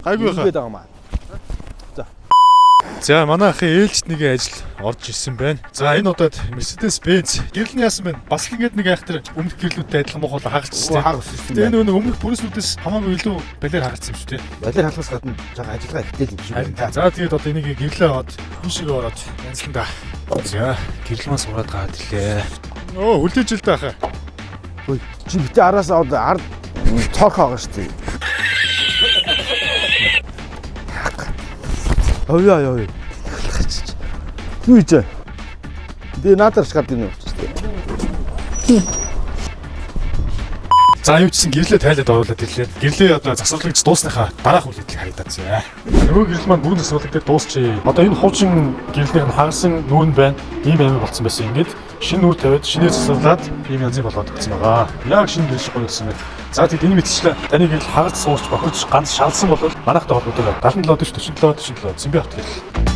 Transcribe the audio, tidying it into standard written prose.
Гайгүй хаа. байгаа маа. За манай ахын ээлжид нэг ажил орж ирсэн байна. За энэ удаад Mercedes-Benz гэрэл нь яасан бэ? Бас л ингэж нэг айхтар өмнөх гэрлүүдтэй адилхан мохол хагалцсан. Тэгээ энэ өмнөх бүрээсүүдээс хамаагүй илүү балер хагалцсан юм шүү дээ. Балер хагалцаас гадна жаа ажиллагаа ихтэй юм шиг байна. За тэгээд одоо энийг гэрлээ аваад хүн шиг ороод янзлан да. За гэрэл маань сураад гаад ирлээ. Өө үлдээж л да хаа. Хөөе чи битээ араас аваад ард цорх байгаа шүү дээ. Ой. Юу ийж? Дэ надад шгад гинэ. За юу ч гэсэн гэрлээ тайлаад оруулаад ирлээ. Гэрлээ одоо засварлагч дуусныхаа дараах үлдэлийг харагдаад зэ. Нөгөө гэрэл маань бүрэн засварлагч дуусчээ. Одоо энэ хуучин гэрлийнх нь хагасан нүүр нь байна. Ийм амир болсон байсан. Ингээд шинэ нүүр тавиад шинээр засварлаад ийм янзыг болгоод өгсөн байгаа. Яг шинэ гэрэл шиг болсон байна. За тэгээд энэ мэтчлээ таны гэрэл хагас суурч бохирч ганц шалсан бол манайхтай холбоотой 77 47 47 зэмбэ хот гэрэл.